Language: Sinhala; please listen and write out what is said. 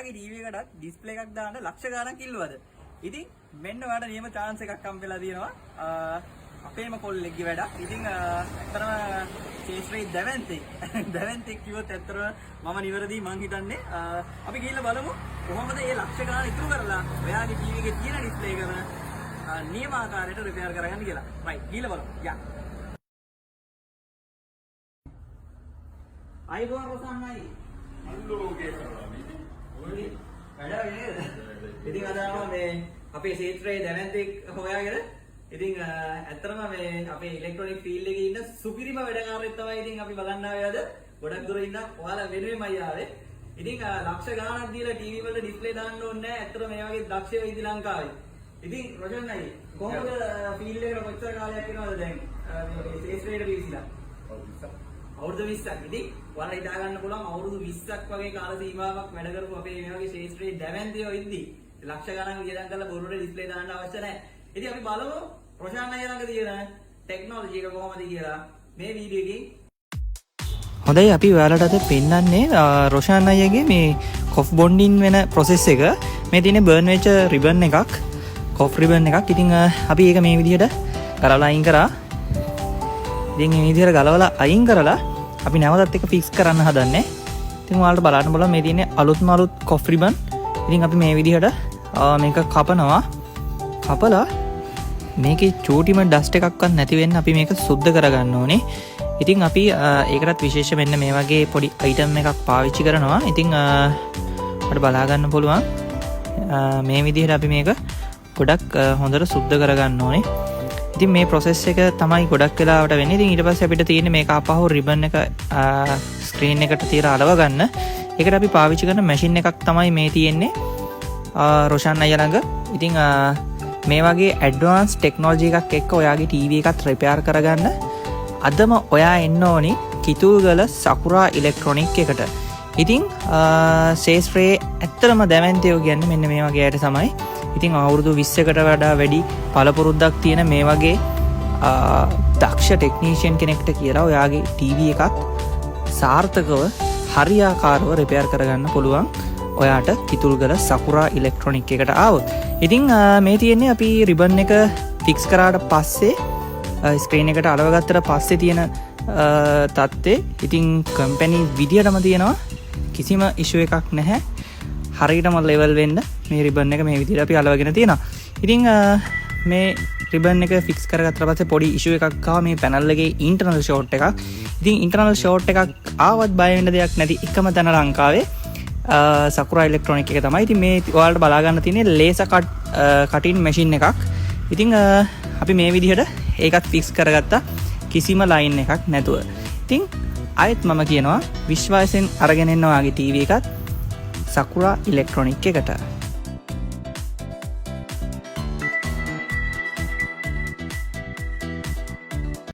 වගේ ටීවී එකකට ඩිස්ප්ලේ එකක් දාන්න ලක්ෂ ගණන් කිල්ලුවද. ඉතින් මෙන්න ඔයාලට නියම chance එකක් හම්බෙලා තියෙනවා. අපේම කොල්ලෙක්ගේ වැඩක්. ඉතින් ඇත්තටම ශේෂ්ත්‍රයේ දැවැන්තෙක් කිව්වොත් ඇත්තටම මම නිවැරදි මං හිතන්නේ. අපි ගිහිල්ලා බලමු කොහොමද මේ ලක්ෂ ගණන් ඉතුරු කරලා ඔයාගේ ටීවී එකේ තියෙන ඩිස්ප්ලේ එක නියම ආකාරයට රිපෙයාර් කරගන්න කියලා. රයිට් ගිහිල්ලා බලමු. යා. අයිබෝන් රොසන්නයි. අල්ලෝගේ කරලා නේ. ඔය වැඩ නේද? ඉතින් අද මේ අපේ ශේත්‍රයේ දැවැන්තෙක් හොයාගෙන ඉතින් ඇත්තටම මේ අපේ ඉලෙක්ට්‍රොනික ෆීල්ඩ් එකේ ඉන්න සුපිරිම වැඩකාරයෙක් තමයි ඉතින් අපි බලන්න ආවේ අද. ගොඩක් දුර ඉන්න ඔයාලා වෙනුවෙන්මයි ආවේ. ඉතින් ලක්ෂ ගාණක් දීලා ටීවී වල ඩිස්ප්ලේ දාන්න ඕනේ නැහැ. ඇත්තටම මේ වගේ දක්ෂයෝ ඉදි ලංකාවේ. ඉතින් රොෂන් අයි කොහොමද ෆීල්ඩ් එකට කොච්චර කාලයක් වෙනවද දැන් මේ ශේත්‍රයට පිවිසිලා? අවුරුදු 20ක්. ඉතින් ඔයාලා හිතා ගන්න පුළුවන් අවුරුදු 20ක් වගේ කාල සීමාවක් වැඩ කරපු අපේ මේ වගේ ශේත්‍රයේ දැවැන්තයෝ ඉද්දි ලක්ෂ ගණන් වියදම් කරලා බොරුවට ඩිස්ප්ලේ දාන්න අවශ්‍ය නැහැ. ඉතින් අපි බලමු රොෂාන් අයියා ළඟ තියෙන ටෙක්නොලොජි එක කොහොමද කියලා මේ වීඩියෝ එකෙන්. හොඳයි අපි ඔයාලට අද පෙන්නන්නේ රොෂාන් අයියාගේ මේ කොෆ් බොන්ඩින් වෙන ප්‍රොසෙස් එක. මේ තියෙන බර්න් වෙච්ච රිබන් එකක්, කොෆ් රිබන් එකක්. ඉතින් අපි ඒක මේ විදිහට ගලවලා අයින් කරා. ඉතින් මේ විදිහට ගලවලා අයින් කරලා අපි නැවතත් එක ෆික්ස් කරන්න හදන්නේ. ඉතින් ඔයාලට බලන්න බලන්න මේ තියෙන අලුත්ම අලුත් කොෆ් රිබන්. ඉතින් අපි මේ විදිහට මේක කපනවා. කපලා මේකේ චූටිම ඩස්ට් එකක්වත් නැති වෙන්න අපි මේක සුද්ධ කරගන්න ඕනේ. ඉතින් අපි ඒකටත් විශේෂ වෙන්න මේ වගේ පොඩි අයිටම් එකක් පාවිච්චි කරනවා. ඉතින් අපිට බලා ගන්න පුළුවන් මේ විදිහට අපි මේක ගොඩක් හොඳට සුද්ධ කරගන්න ඕනේ. ඉතින් මේ ප්‍රොසෙස් එක තමයි ගොඩක් වෙලාවට වෙන්නේ. ඉතින් ඊට පස්සේ අපිට තියෙන්නේ මේක ආපහු රිබන් එක ස්ක්‍රීන් එකට තියලා අලව ගන්න. ඒකට අපි පාවිච්චි කරන මැෂින් එකක් තමයි මේ තියෙන්නේ රොෂාන් අයියා ළඟ. ඉතින් මේ වගේ ඇඩ්වාන්ස් ටෙක්නොලොජි එකක් එක්ක ඔයාගේ ටීවී එකත් රිපෙයාර් කරගන්න අදම ඔයා එන්න ඕනි කිතුල්ගල සකුරා ඉලෙක්ට්‍රොනික් එකට. ඉතින් ශේෂ්ත්‍රයේ ඇත්තටම දැවැන්තයෝ කියන්නේ මෙන්න මේ වගේ අයට තමයි. ඉතින් අවුරුදු 20කට වඩා වැඩි පළපුරුද්දක් තියෙන මේ වගේ දක්ෂ ටෙක්නීෂියන් කෙනෙක්ට කියලා ඔයාගේ ටීවී එකත් සාර්ථකව හරියාකාරව රිපෙයාර් කරගන්න පුළුවන් ඔයාට කිතුල්ගල සකුරා ඉලෙක්ට්‍රොනික් එකට ආවොත්. ඉතින් මේ තියෙන්නේ අපි රිබන් එක ෆික්ස් කරාට පස්සේ ස්ක්‍රීන් එකට අලවගත්තට පස්සේ තියෙන තත්ත්වය. ඉතින් කම්පැනි විදියටම තියෙනවා, කිසිම ඉෂුව එකක් නැහැ. හරියටම ලෙවල් වෙන්න මේ රිබන් එක මේ විදිහට අපි අලවගෙන තියෙනවා. ඉතින් මේ රිබන් එක ෆික්ස් කරගත්තට පස්සේ පොඩි ඉෂුව එකක් ආවා මේ පැනල් එකේ ඉන්ටර්නල් ෂෝට් එකක්. ඉතින් ඉන්ටර්නල් ෂෝට් එකක් ආවත් බය වෙන්න දෙයක් නැති එකම තැන ලංකාවේ සකුරා ඉලෙක්ට්‍රොනික් එක තමයි. ඉතින් මේ ඔයාලට බලා ගන්න තියෙන්නේ ලේසර් කටින් මැෂින් එකක්. ඉතින් අපි මේ විදිහට ඒකත් ෆික්ස් කරගත්තා කිසිම ලයින් එකක් නැතුව. ඉතින් ආයෙත් මම කියනවා විශ්වාසයෙන් අරගෙන එන්න ඔයාගේ ටීවී එකත් සකුරා ඉලෙක්ට්‍රොනික් එකට.